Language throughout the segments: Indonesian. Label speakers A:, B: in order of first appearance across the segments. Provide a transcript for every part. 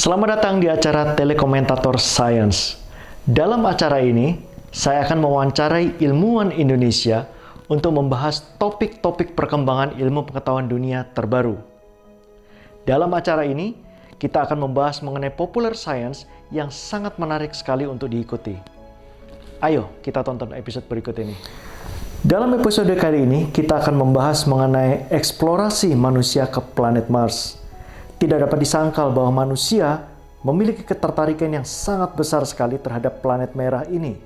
A: Selamat datang di acara Telekomentator Science. Dalam acara ini, saya akan mewawancarai ilmuwan Indonesia untuk membahas topik-topik perkembangan ilmu pengetahuan dunia terbaru. Dalam acara ini, kita akan membahas mengenai popular science yang sangat menarik sekali untuk diikuti. Ayo, kita tonton episode berikut ini. Dalam episode kali ini, kita akan membahas mengenai eksplorasi manusia ke planet Mars. Tidak dapat disangkal bahwa manusia memiliki ketertarikan yang sangat besar sekali terhadap planet merah ini.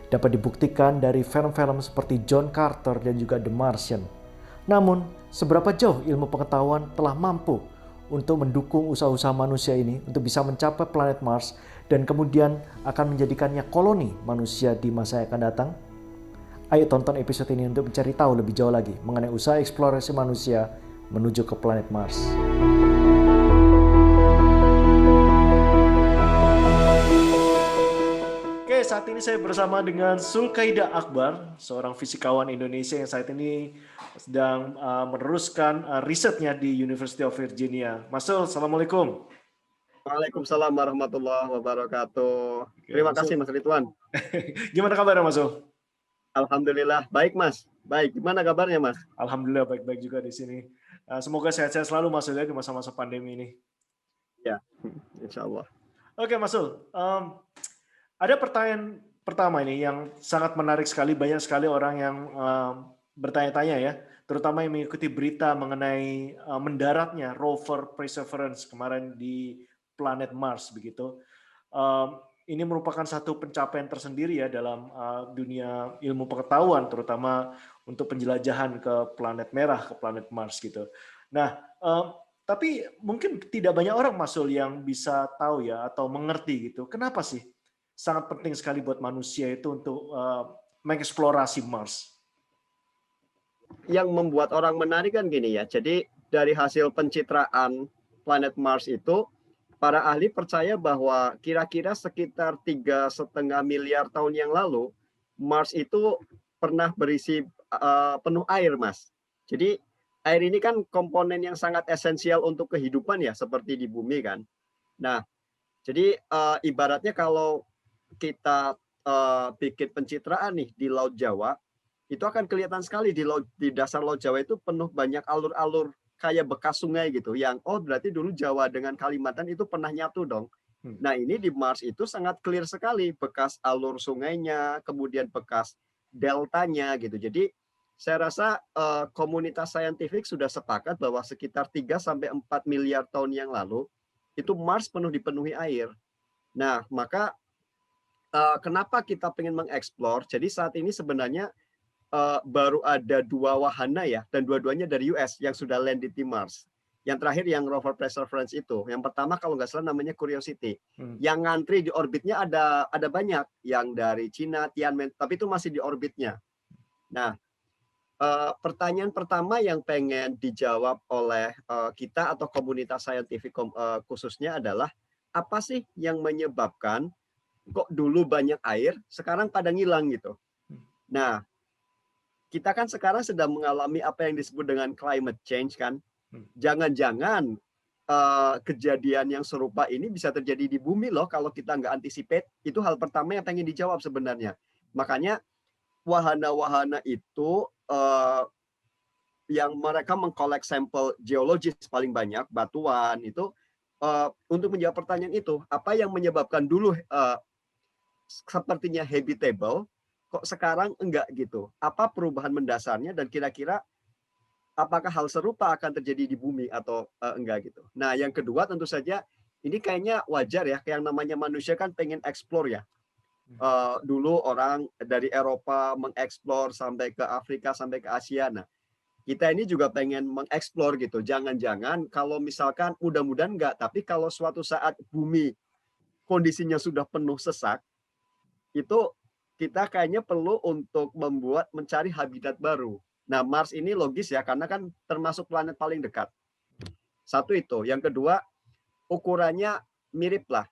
A: Dapat dibuktikan dari film-film seperti John Carter dan juga The Martian. Namun, seberapa jauh ilmu pengetahuan telah mampu untuk mendukung usaha-usaha manusia ini untuk bisa mencapai planet Mars dan kemudian akan menjadikannya koloni manusia di masa yang akan datang? Ayo tonton episode ini untuk mencari tahu lebih jauh lagi mengenai usaha eksplorasi manusia menuju ke planet Mars. Oke, saat ini saya bersama dengan Zulkaida Akbar, seorang fisikawan Indonesia yang saat ini sedang meneruskan risetnya di University of Virginia. Mas Zul, Assalamualaikum.
B: Waalaikumsalam warahmatullahi wabarakatuh. Terima kasih Mas Ridwan.
A: Gimana kabarnya Mas Zul?
B: Alhamdulillah, baik Mas. Baik, gimana kabarnya Mas?
A: Alhamdulillah baik-baik juga di sini. Semoga sehat-sehat selalu Mas Zul ya di masa-masa pandemi ini.
B: Ya, insya Allah.
A: Oke Mas Zul, ada pertanyaan pertama ini yang sangat menarik sekali. Banyak sekali orang yang bertanya-tanya ya, terutama yang mengikuti berita mengenai mendaratnya rover Perseverance kemarin di planet Mars begitu. Ini merupakan satu pencapaian tersendiri ya dalam dunia ilmu pengetahuan, terutama untuk penjelajahan ke planet merah, ke planet Mars gitu. Nah, tapi mungkin tidak banyak orang Mas Zul yang bisa tahu ya atau mengerti gitu. Kenapa sih sangat penting sekali buat manusia itu untuk mengeksplorasi Mars?
B: Yang membuat orang menarik kan gini ya. Jadi dari hasil pencitraan planet Mars itu, para ahli percaya bahwa kira-kira sekitar 3,5 miliar tahun yang lalu, Mars itu pernah berisi penuh air, Mas. Jadi air ini kan komponen yang sangat esensial untuk kehidupan ya, seperti di bumi kan. Nah, jadi ibaratnya kalau kita bikin pencitraan nih di Laut Jawa, itu akan kelihatan sekali di dasar Laut Jawa itu penuh banyak alur-alur kayak bekas sungai gitu, yang berarti dulu Jawa dengan Kalimantan itu pernah nyatu dong. Nah ini di Mars itu sangat clear sekali bekas alur sungainya, kemudian bekas deltanya gitu. Jadi saya rasa komunitas saintifik sudah sepakat bahwa sekitar 3-4 miliar tahun yang lalu itu Mars dipenuhi air. Nah maka kenapa kita pengen mengeksplor? Jadi saat ini sebenarnya baru ada 2 wahana ya, dan dua-duanya dari US yang sudah landed di Mars. Yang terakhir yang rover Perseverance itu. Yang pertama kalau nggak salah namanya Curiosity. Yang ngantri di orbitnya ada banyak. Yang dari Cina, Tianwen, tapi itu masih di orbitnya. Nah, pertanyaan pertama yang pengen dijawab oleh kita atau komunitas saintifik khususnya adalah, apa sih yang menyebabkan kok dulu banyak air, sekarang pada ngilang gitu. Nah, kita kan sekarang sedang mengalami apa yang disebut dengan climate change kan. Jangan-jangan kejadian yang serupa ini bisa terjadi di bumi loh kalau kita nggak anticipate. Itu hal pertama yang pengen dijawab sebenarnya. Makanya wahana-wahana itu yang mereka mengkolek sampel geologis paling banyak, batuan itu, untuk menjawab pertanyaan itu, apa yang menyebabkan dulu sepertinya habitable, kok sekarang enggak gitu. Apa perubahan mendasarnya dan kira-kira apakah hal serupa akan terjadi di bumi atau enggak gitu. Nah, yang kedua tentu saja ini kayaknya wajar ya, kayak yang namanya manusia kan pengen explore ya. Dulu orang dari Eropa mengeksplor sampai ke Afrika, sampai ke Asia. Nah, kita ini juga pengen mengeksplor gitu. Jangan-jangan kalau misalkan mudah-mudahan enggak, tapi kalau suatu saat bumi kondisinya sudah penuh sesak, itu kita kayaknya perlu untuk mencari habitat baru. Nah, Mars ini logis ya, karena kan termasuk planet paling dekat. Satu itu. Yang kedua, ukurannya mirip lah.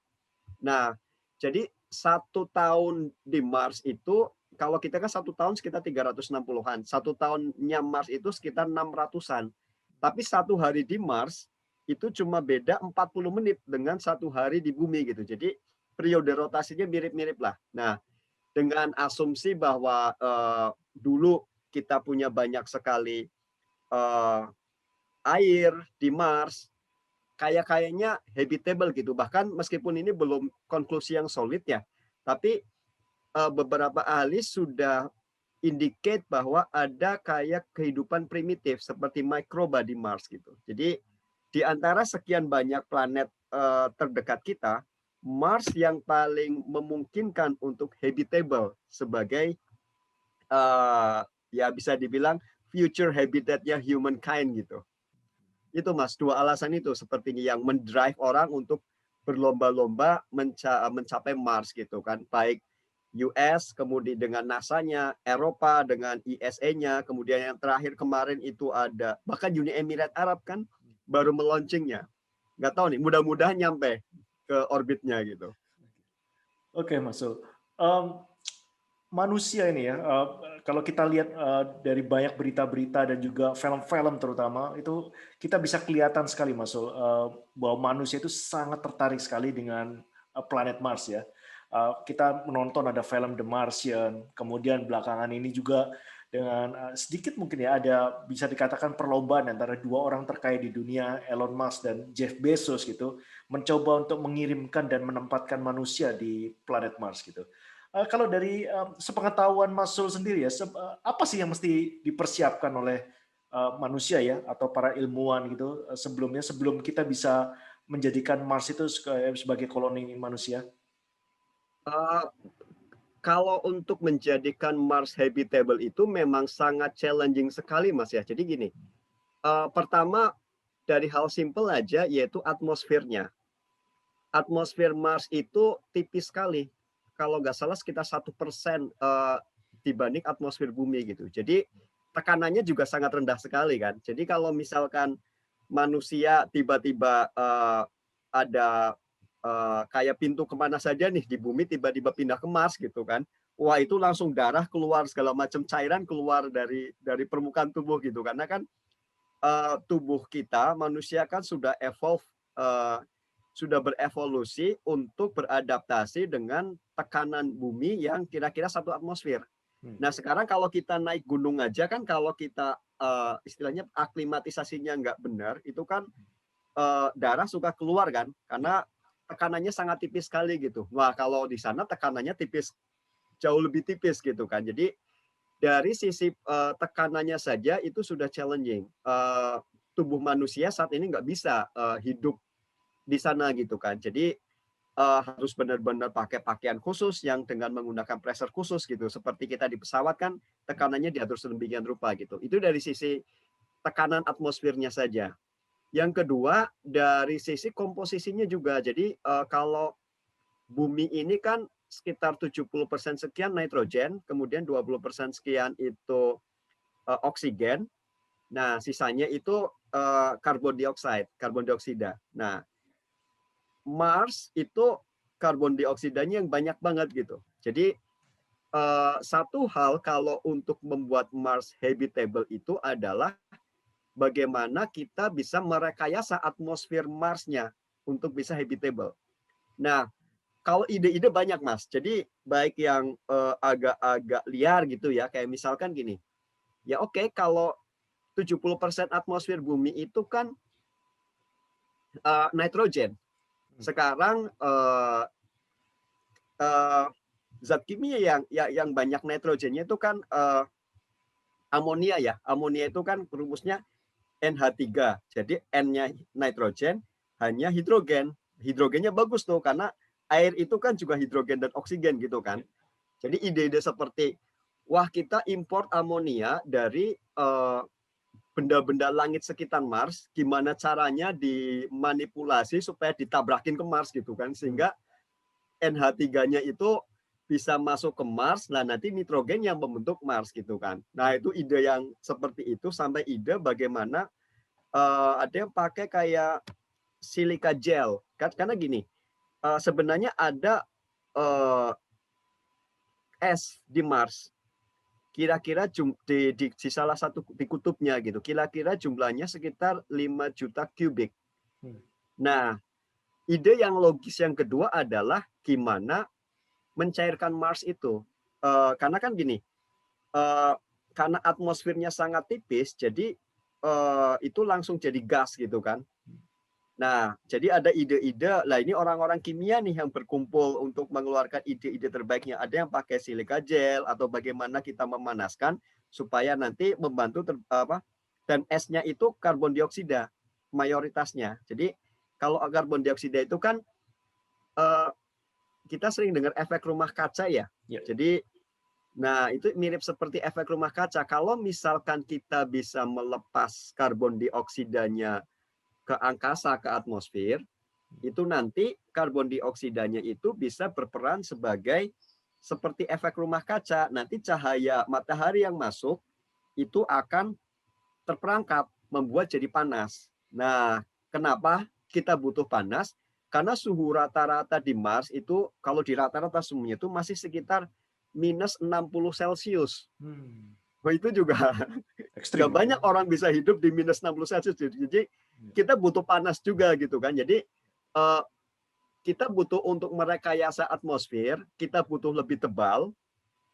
B: Nah, jadi 1 tahun di Mars itu, kalau kita kan 1 tahun sekitar 360-an. 1 tahunnya Mars itu sekitar 600-an. Tapi 1 hari di Mars itu cuma beda 40 menit dengan 1 hari di bumi gitu. Jadi periode rotasinya mirip-mirip lah. Nah, dengan asumsi bahwa dulu kita punya banyak sekali eh, air di Mars, kayaknya habitable gitu. Bahkan meskipun ini belum konklusi yang solid ya, tapi beberapa ahli sudah indicate bahwa ada kayak kehidupan primitif seperti mikroba di Mars gitu. Jadi di antara sekian banyak planet terdekat kita, Mars yang paling memungkinkan untuk habitable sebagai ya bisa dibilang future habitatnya humankind gitu. Itu Mas, dua alasan itu sepertinya yang mendrive orang untuk berlomba-lomba mencapai Mars gitu kan. Baik US, kemudian dengan NASA-nya, Eropa dengan ESA-nya, kemudian yang terakhir kemarin itu ada bahkan Uni Emirat Arab kan baru meluncingnya. Nggak tahu nih, mudah-mudahan nyampe ke orbitnya gitu.
A: Oke, Mas Sul. Em, Manusia ini ya, kalau kita lihat dari banyak berita-berita dan juga film-film terutama, itu kita bisa kelihatan sekali, Mas Sul, bahwa manusia itu sangat tertarik sekali dengan planet Mars ya. Kita menonton ada film The Martian, kemudian belakangan ini juga dengan sedikit mungkin ya ada bisa dikatakan perlombaan antara dua orang terkaya di dunia, Elon Musk dan Jeff Bezos gitu, mencoba untuk mengirimkan dan menempatkan manusia di planet Mars gitu. Kalau dari sepengetahuan Mas Sul sendiri ya, apa sih yang mesti dipersiapkan oleh manusia ya atau para ilmuwan gitu sebelumnya sebelum kita bisa menjadikan Mars itu sebagai koloni manusia?
B: Uh, Kalau untuk menjadikan Mars habitable itu memang sangat challenging sekali Mas ya. Jadi gini, pertama dari hal simple aja yaitu atmosfernya. Atmosfer Mars itu tipis sekali. Kalau nggak salah sekitar 1% dibanding atmosfer bumi gitu. Jadi tekanannya juga sangat rendah sekali kan. Jadi kalau misalkan manusia tiba-tiba ada kayak pintu kemana saja nih di bumi tiba-tiba pindah ke Mars gitu kan. Wah itu langsung darah keluar segala macam cairan keluar dari permukaan tubuh gitu karena kan tubuh kita manusia kan sudah evolve sudah berevolusi untuk beradaptasi dengan tekanan bumi yang kira-kira 1 atmosfer. Nah sekarang kalau kita naik gunung aja kan kalau kita istilahnya aklimatisasinya nggak benar itu kan darah suka keluar kan karena tekanannya sangat tipis sekali gitu. Wah kalau di sana tekanannya tipis jauh lebih tipis gitu kan. Jadi dari sisi tekanannya saja itu sudah challenging. Tubuh manusia saat ini nggak bisa hidup di sana gitu kan. Jadi harus benar-benar pakai pakaian khusus yang dengan menggunakan pressure khusus gitu. Seperti kita di pesawat kan tekanannya diatur sedemikian rupa gitu. Itu dari sisi tekanan atmosfernya saja. Yang kedua dari sisi komposisinya juga. Jadi kalau bumi ini kan sekitar 70% sekian nitrogen, kemudian 20% sekian itu oksigen. Nah, sisanya itu karbon dioksida. Nah, Mars itu karbon dioksidanya yang banyak banget gitu. Jadi satu hal kalau untuk membuat Mars habitable itu adalah bagaimana kita bisa merekayasa atmosfer Marsnya untuk bisa habitable. Nah, kalau ide-ide banyak Mas. Jadi baik yang agak-agak liar gitu ya, kayak misalkan gini. Ya oke, kalau 70% atmosfer bumi itu kan nitrogen. Sekarang zat kimia yang banyak nitrogennya itu kan amonia ya. Amonia itu kan rumusnya NH3. Jadi N-nya nitrogen, hanya hidrogen. Hidrogennya bagus tuh karena air itu kan juga hidrogen dan oksigen gitu kan. Jadi ide-ide seperti wah kita import amonia dari benda-benda langit sekitar Mars, gimana caranya dimanipulasi supaya ditabrakin ke Mars gitu kan, sehingga NH3-nya itu bisa masuk ke Mars, nah nanti nitrogen yang membentuk Mars gitu kan. Nah itu ide yang seperti itu sampai ide bagaimana ada yang pakai kayak silika gel, kan karena gini, sebenarnya ada es di Mars kira-kira di salah satu di kutubnya gitu. Kira-kira jumlahnya sekitar 5 juta kubik.
A: Hmm.
B: Nah, ide yang logis yang kedua adalah gimana mencairkan Mars itu. Karena kan gini, eh, karena atmosfernya sangat tipis, jadi itu langsung jadi gas gitu kan. Nah, jadi ada ide-ide, lah ini orang-orang kimia nih yang berkumpul untuk mengeluarkan ide-ide terbaiknya. Ada yang pakai silika gel atau bagaimana kita memanaskan supaya nanti membantu dan esnya itu karbon dioksida mayoritasnya. Jadi kalau karbon dioksida itu kan eh, kita sering dengar efek rumah kaca ya.
A: Ya.
B: Jadi nah itu mirip seperti efek rumah kaca. Kalau misalkan kita bisa melepas karbon dioksidanya ke angkasa, ke atmosfer, itu nanti karbon dioksidanya itu bisa berperan sebagai seperti efek rumah kaca. Nanti cahaya matahari yang masuk itu akan terperangkap, membuat jadi panas. Nah, kenapa kita butuh panas? Karena suhu rata-rata di Mars itu, kalau di rata-rata semuanya itu masih sekitar minus 60 Celcius. Oh, itu juga nggak
A: Ekstrim ya.
B: banyak orang bisa hidup di minus 60 Celcius. Jadi kita butuh panas juga gitu kan. Jadi kita butuh untuk merekayasa atmosfer, kita butuh lebih tebal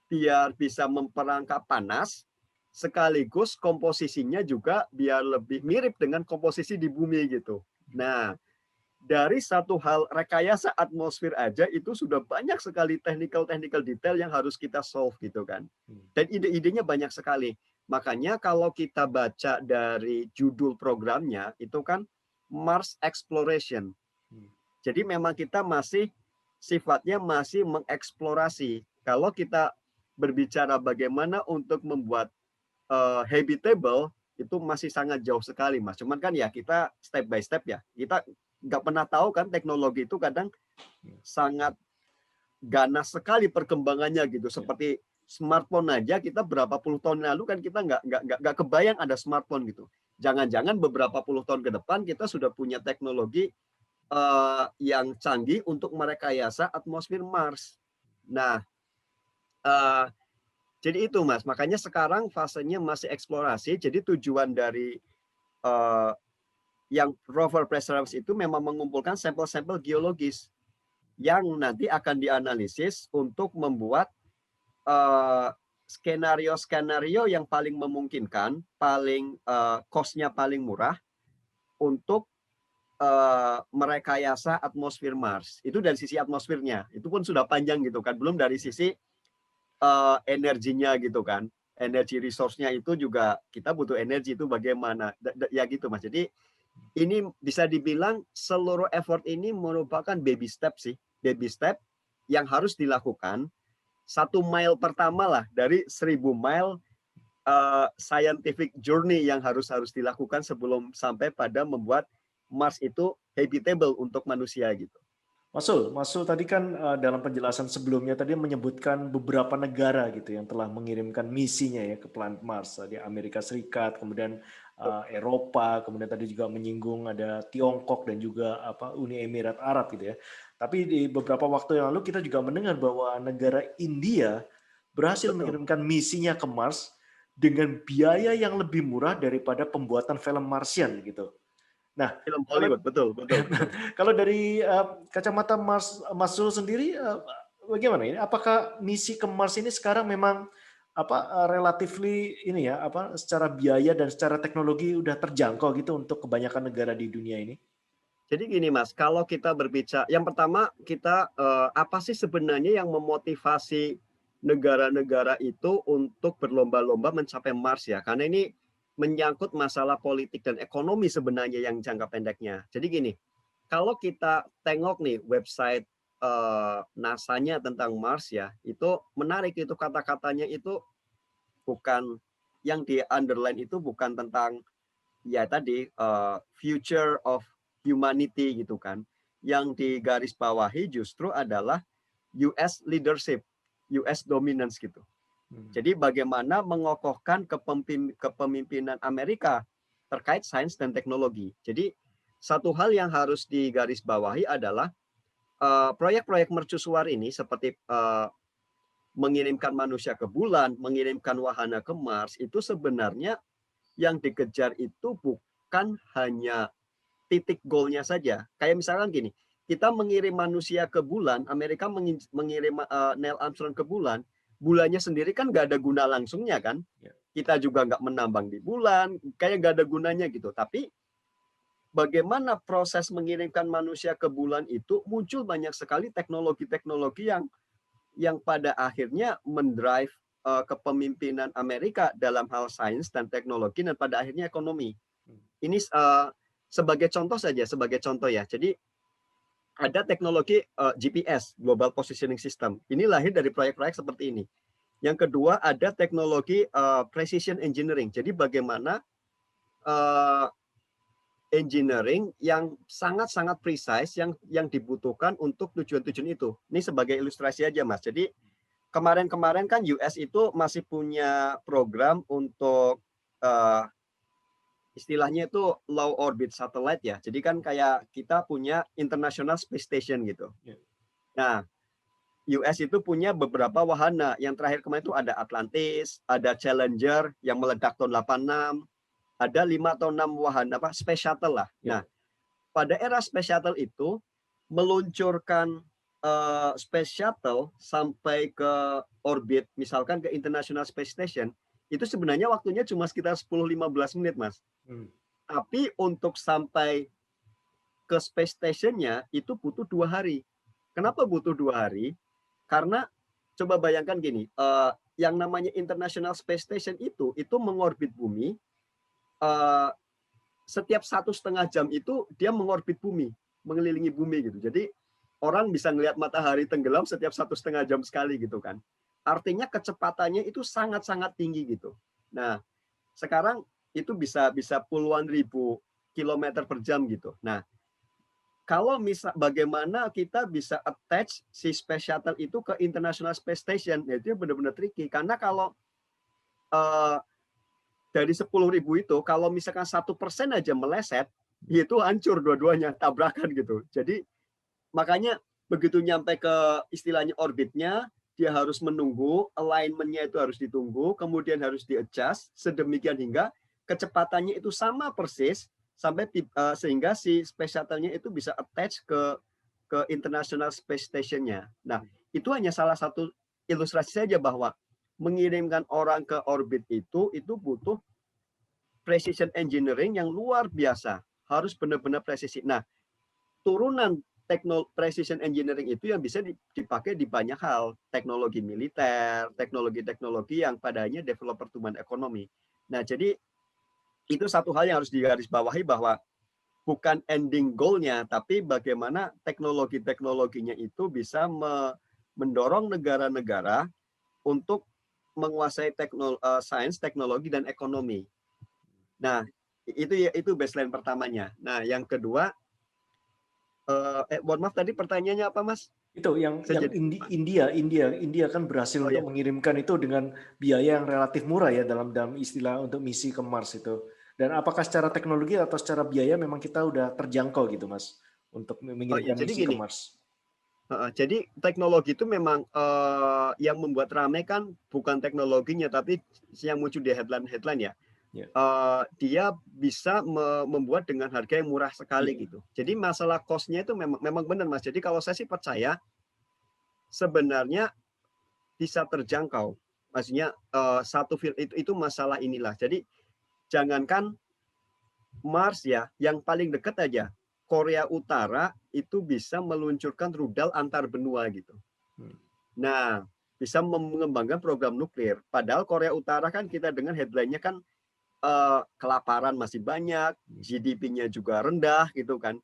B: biar bisa memperangkap panas, sekaligus komposisinya juga biar lebih mirip dengan komposisi di bumi gitu. Nah, dari satu hal rekayasa atmosfer aja itu sudah banyak sekali technical detail yang harus kita solve gitu kan. Dan ide-idenya banyak sekali. Makanya kalau kita baca dari judul programnya itu kan Mars Exploration. Jadi memang kita masih sifatnya masih mengeksplorasi. Kalau kita berbicara bagaimana untuk membuat habitable itu masih sangat jauh sekali, Mas. Cuman kan ya kita step by step ya. Kita nggak pernah tahu kan teknologi itu kadang sangat ganas sekali perkembangannya gitu. Seperti smartphone aja kita berapa puluh tahun lalu kan kita nggak kebayang ada smartphone gitu. Jangan-jangan beberapa puluh tahun ke depan kita sudah punya teknologi yang canggih untuk merekayasa atmosfer Mars. Nah, uh, jadi itu Mas, makanya sekarang fasenya masih eksplorasi. Jadi tujuan dari uh, yang rover Perseverance itu memang mengumpulkan sampel-sampel geologis yang nanti akan dianalisis untuk membuat skenario-skenario yang paling memungkinkan, paling cost-nya paling murah untuk merekayasa atmosfer Mars. Itu dari sisi atmosfernya. Itu pun sudah panjang gitu kan. Belum dari sisi energinya gitu kan. Energi resource-nya itu juga kita butuh energi itu bagaimana. Ya gitu Mas. Jadi ini bisa dibilang seluruh effort ini merupakan baby step sih. Baby step yang harus dilakukan. 1 mile pertama lah dari 1.000 mile scientific journey yang harus dilakukan sebelum sampai pada membuat Mars itu habitable untuk manusia gitu.
A: Mas Sul tadi kan dalam penjelasan sebelumnya tadi menyebutkan beberapa negara gitu yang telah mengirimkan misinya ya ke planet Mars. Di Amerika Serikat, kemudian Eropa, kemudian tadi juga menyinggung ada Tiongkok dan juga Uni Emirat Arab gitu ya. Tapi di beberapa waktu yang lalu kita juga mendengar bahwa negara India berhasil mengirimkan misinya ke Mars dengan biaya yang lebih murah daripada pembuatan film Martian gitu. Nah,
B: film Hollywood, betul.
A: kalau dari kacamata Mas Zul sendiri, bagaimana ini? Apakah misi ke Mars ini sekarang memang relatively ini ya, secara biaya dan secara teknologi udah terjangkau gitu untuk kebanyakan negara di dunia ini?
B: Jadi gini Mas, kalau kita berbicara, yang pertama kita apa sih sebenarnya yang memotivasi negara-negara itu untuk berlomba-lomba mencapai Mars ya? Karena ini menyangkut masalah politik dan ekonomi sebenarnya yang jangka pendeknya. Jadi gini, kalau kita tengok nih website NASA-nya tentang Mars ya, itu menarik itu kata-katanya itu bukan yang di underline itu bukan tentang ya tadi future of humanity gitu kan. Yang digarisbawahi justru adalah US leadership, US dominance gitu. Jadi bagaimana mengokohkan kepemimpinan Amerika terkait sains dan teknologi. Jadi satu hal yang harus digarisbawahi adalah proyek-proyek mercusuar ini seperti mengirimkan manusia ke bulan, mengirimkan wahana ke Mars, itu sebenarnya yang dikejar itu bukan hanya titik goalnya saja. Kayak misalkan gini, kita mengirim manusia ke bulan, Amerika mengirim Neil Armstrong ke bulan, bulannya sendiri kan nggak ada guna langsungnya kan.
A: Ya.
B: Kita juga nggak menambang di bulan, kayak nggak ada gunanya gitu. Tapi bagaimana proses mengirimkan manusia ke bulan itu muncul banyak sekali teknologi-teknologi yang pada akhirnya mendrive kepemimpinan Amerika dalam hal sains dan teknologi dan pada akhirnya ekonomi. Ini sebagai contoh saja, sebagai contoh ya. Jadi ada teknologi GPS, Global Positioning System. Ini lahir dari proyek-proyek seperti ini. Yang kedua ada teknologi precision engineering. Jadi bagaimana engineering yang sangat-sangat precise yang dibutuhkan untuk tujuan-tujuan itu. Ini sebagai ilustrasi aja, Mas. Jadi kemarin-kemarin kan US itu masih punya program untuk istilahnya itu low orbit satellite ya. Jadi kan kayak kita punya International Space Station gitu.
A: Ya.
B: Nah, US itu punya beberapa wahana. Yang terakhir kemarin itu ada Atlantis, ada Challenger yang meledak tahun 86, ada 5 atau 6 wahana Space Shuttle lah.
A: Ya.
B: Nah, pada era Space Shuttle itu meluncurkan Space Shuttle sampai ke orbit, misalkan ke International Space Station, itu sebenarnya waktunya cuma sekitar 10-15 menit, Mas. Tapi untuk sampai ke Space Station-nya itu butuh 2 hari. Kenapa butuh 2 hari? Karena coba bayangkan gini, yang namanya International Space Station itu mengorbit bumi, setiap 1,5 jam itu dia mengorbit bumi, mengelilingi bumi gitu. Jadi orang bisa ngelihat matahari tenggelam setiap 1,5 jam sekali gitu kan. Artinya kecepatannya itu sangat-sangat tinggi gitu. Nah, sekarang itu bisa puluhan ribu kilometer per jam gitu. Nah, kalau bagaimana kita bisa attach si Space Shuttle itu ke International Space Station, ya itu benar-benar tricky. Karena kalau dari 10.000 itu, kalau misalkan 1% aja meleset, itu hancur dua-duanya, tabrakan gitu. Jadi makanya begitu nyampe ke istilahnya orbitnya, dia harus menunggu, alignment-nya itu harus ditunggu, kemudian harus di-adjust sedemikian hingga kecepatannya itu sama persis sampai sehingga si Space Shuttle-nya itu bisa attach ke International Space Station-nya. Nah, itu hanya salah satu ilustrasi saja bahwa mengirimkan orang ke orbit itu butuh precision engineering yang luar biasa. Harus benar-benar presisi. Nah, turunan precision engineering itu yang bisa dipakai di banyak hal. Teknologi militer, teknologi-teknologi yang padanya develop pertumbuhan ekonomi. Nah, jadi itu satu hal yang harus digarisbawahi bahwa bukan ending goal-nya, tapi bagaimana teknologi-teknologinya itu bisa mendorong negara-negara untuk menguasai sains, teknologi, dan ekonomi. Nah, itu baseline pertamanya. Nah, yang kedua, mohon maaf tadi pertanyaannya apa, Mas?
A: Itu yang India kan berhasil untuk mengirimkan itu dengan biaya yang relatif murah ya dalam istilah untuk misi ke Mars itu. Dan apakah secara teknologi atau secara biaya memang kita udah terjangkau gitu, Mas, untuk mengirimkan misi ke Mars?
B: Jadi teknologi itu memang yang membuat ramai kan bukan teknologinya, tapi yang muncul di headline ya. Dia bisa membuat dengan harga yang murah sekali gitu. Jadi masalah cost-nya itu memang benar, Mas. Jadi kalau saya sih percaya sebenarnya bisa terjangkau. Maksudnya satu field itu masalah inilah. Jadi jangankan Mars ya, yang paling dekat aja Korea Utara itu bisa meluncurkan rudal antar benua gitu. Nah, bisa mengembangkan program nuklir. Padahal Korea Utara kan kita dengar headline-nya kan kelaparan masih banyak, GDP-nya juga rendah gitu kan.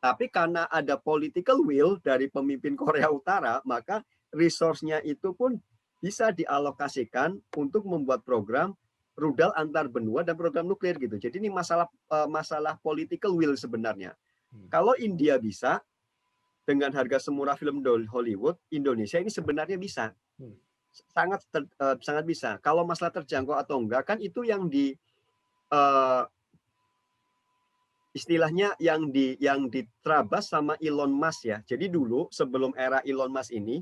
B: Tapi karena ada political will dari pemimpin Korea Utara, maka resource-nya itu pun bisa dialokasikan untuk membuat program rudal antar benua dan program nuklir gitu. Jadi ini masalah political will sebenarnya. Kalau India bisa dengan harga semurah film Hollywood, Indonesia ini sebenarnya bisa. Sangat bisa. Kalau masalah terjangkau atau enggak kan itu yang istilahnya yang diterabas sama Elon Musk ya. Jadi dulu sebelum era Elon Musk ini,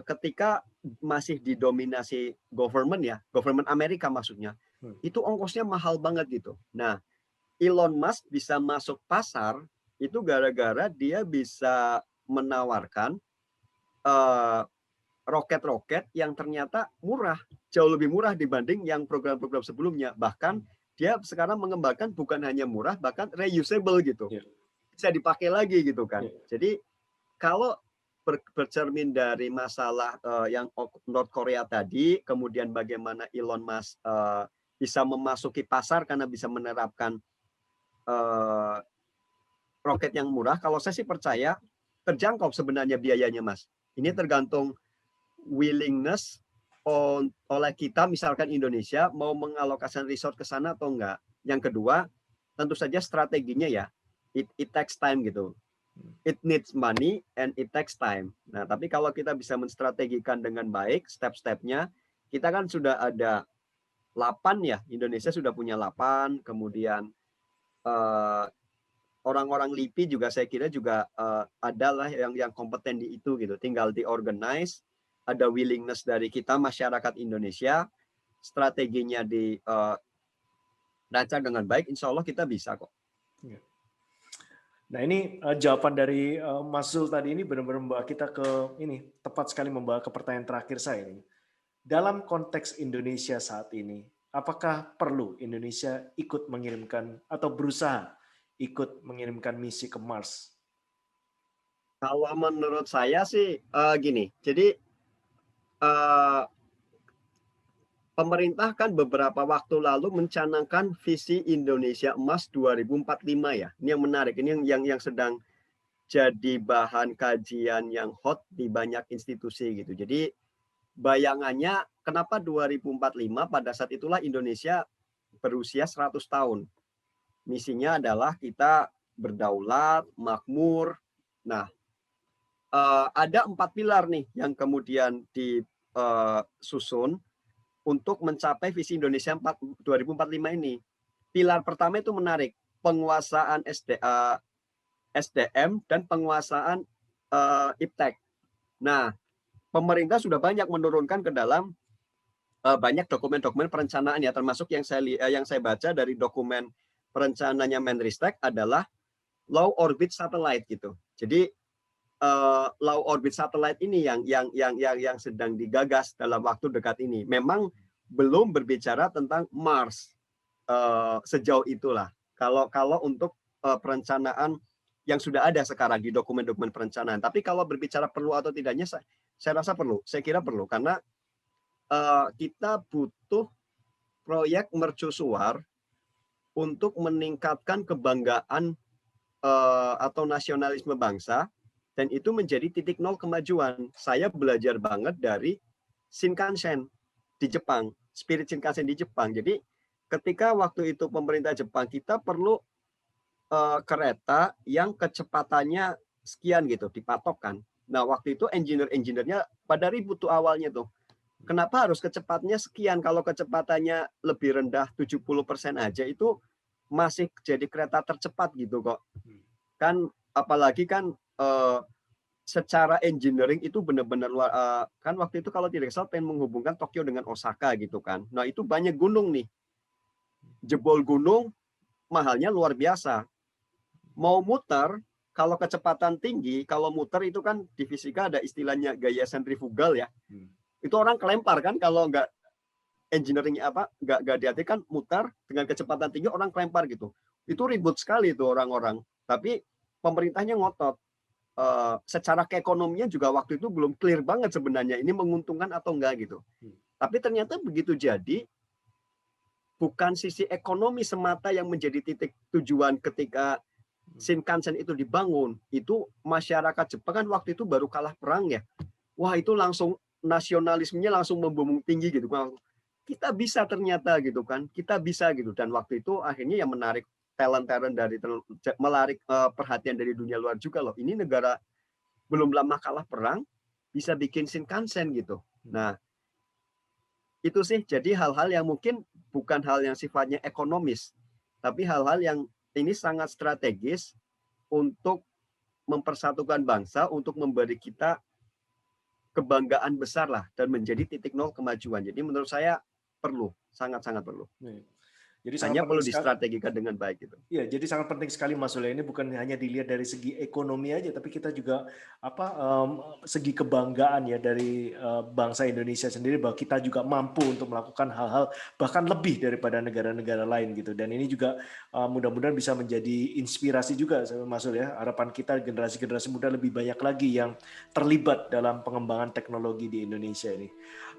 B: ketika masih didominasi government Amerika maksudnya, itu ongkosnya mahal banget gitu. Nah, Elon Musk bisa masuk pasar itu gara-gara dia bisa menawarkan eh, roket-roket yang ternyata murah, jauh lebih murah dibanding yang program-program sebelumnya. Bahkan dia sekarang mengembangkan bukan hanya murah, bahkan reusable gitu.
C: Ya.
B: Bisa dipakai lagi gitu kan.
C: Ya.
B: Jadi kalau bercermin dari masalah yang North Korea tadi, kemudian bagaimana Elon Musk bisa memasuki pasar karena bisa menerapkan eh, roket yang murah, kalau saya sih percaya terjangkau sebenarnya biayanya, Mas. Ini tergantung willingness oleh kita, misalkan Indonesia, mau mengalokasikan resort ke sana atau enggak. Yang kedua, tentu saja strateginya ya, it takes time gitu. It needs money and it takes time. Nah, tapi kalau kita bisa menstrategikan dengan baik, step-stepnya, kita kan sudah ada 8 ya, Indonesia sudah punya 8, kemudian eh, orang-orang LIPI juga saya kira juga adalah yang kompeten di itu gitu. Tinggal diorganize, ada willingness dari kita masyarakat Indonesia, strateginya dirancang dengan baik, insya Allah kita bisa kok.
C: Nah ini jawaban dari Mas Zul tadi ini benar-benar membawa kita ke ini, tepat sekali membawa ke pertanyaan terakhir saya ini. Dalam konteks Indonesia saat ini, apakah perlu Indonesia ikut mengirimkan atau berusaha ikut mengirimkan misi ke Mars?
B: Kalau menurut saya sih gini, jadi pemerintah kan beberapa waktu lalu mencanangkan visi Indonesia Emas 2045 ya. Ini yang menarik, ini yang sedang jadi bahan kajian yang hot di banyak institusi gitu. Jadi bayangannya kenapa 2045, pada saat itulah Indonesia berusia 100 tahun. Misinya adalah kita berdaulat, makmur. Nah, ada 4 pilar nih yang kemudian disusun untuk mencapai visi Indonesia 2045 ini. Pilar pertama itu menarik, penguasaan SDM dan penguasaan iptek. Nah, pemerintah sudah banyak menurunkan ke dalam banyak dokumen-dokumen perencanaan ya, termasuk yang saya baca dari dokumen perencanaannya Menristek adalah low orbit satellite gitu. Jadi low orbit satellite ini yang sedang digagas dalam waktu dekat ini. Memang belum berbicara tentang Mars sejauh itulah. Kalau untuk perencanaan yang sudah ada sekarang di dokumen-dokumen perencanaan. Tapi kalau berbicara perlu atau tidaknya, saya rasa perlu. Saya kira perlu karena kita butuh proyek mercusuar untuk meningkatkan kebanggaan atau nasionalisme bangsa, dan itu menjadi titik nol kemajuan. Saya belajar banget dari Shinkansen di Jepang, spirit Shinkansen di Jepang. Jadi ketika waktu itu pemerintah Jepang, kita perlu kereta yang kecepatannya sekian gitu, dipatokkan. Nah, waktu itu engineer-engineernya pada ribut tuh awalnya tuh. Kenapa harus kecepatnya sekian? Kalau kecepatannya lebih rendah 70% aja itu masih jadi kereta tercepat gitu kok. Kan apalagi kan secara engineering itu benar-benar luar kan waktu itu kalau tidak salah pengen menghubungkan Tokyo dengan Osaka gitu kan. Nah, itu banyak gunung nih. Jebol gunung mahalnya luar biasa. Mau muter kalau kecepatan tinggi, kalau muter itu kan di fisika ada istilahnya gaya sentrifugal ya. Itu orang kelempar kan kalau nggak engineeringnya nggak hati-hati kan mutar dengan kecepatan tinggi orang kelempar gitu. Itu ribut sekali itu orang-orang. Tapi pemerintahnya ngotot. Secara keekonomian juga waktu itu belum clear banget sebenarnya ini menguntungkan atau enggak gitu. Tapi ternyata begitu jadi bukan sisi ekonomi semata yang menjadi titik tujuan ketika Shinkansen itu dibangun. Itu masyarakat Jepang kan waktu itu baru kalah perang ya. Wah, itu langsung nasionalismenya langsung membumbung tinggi gitu. Kita bisa ternyata gitu kan. Kita bisa gitu. Dan waktu itu akhirnya yang menarik talent-talent dari melarik perhatian dari dunia luar juga loh. Ini negara belum lama kalah perang bisa bikin Shinkansen gitu. Nah, itu sih jadi hal-hal yang mungkin bukan hal yang sifatnya ekonomis, tapi hal-hal yang ini sangat strategis untuk mempersatukan bangsa, untuk memberi kita kebanggaan besar lah dan menjadi titik nol kemajuan. Jadi menurut saya perlu, sangat-sangat perlu.
C: Jadi sangat
B: Hanya
C: penting
B: perlu
C: sekali.
B: distrategikan dengan baik gitu.
C: Ya, jadi sangat penting sekali Mas Zul. Ini bukan hanya dilihat dari segi ekonomi aja, tapi kita juga segi kebanggaan ya dari bangsa Indonesia sendiri bahwa kita juga mampu untuk melakukan hal-hal bahkan lebih daripada negara-negara lain gitu. Dan ini juga mudah-mudahan bisa menjadi inspirasi juga Mas Zul ya. Harapan kita generasi-generasi muda lebih banyak lagi yang terlibat dalam pengembangan teknologi di Indonesia ini.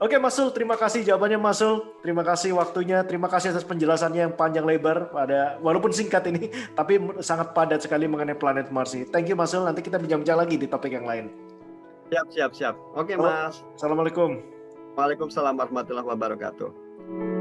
C: Oke Mas Zul, terima kasih jawabannya Mas Zul. Terima kasih waktunya, terima kasih atas penjelasannya yang panjang lebar walaupun singkat ini, tapi sangat padat sekali mengenai planet Mars ini. Thank you Mas Zul, nanti kita bincang-bincang lagi di topik yang lain.
B: Siap. Oke Mas.
C: Assalamualaikum.
B: Waalaikumsalam warahmatullahi wabarakatuh.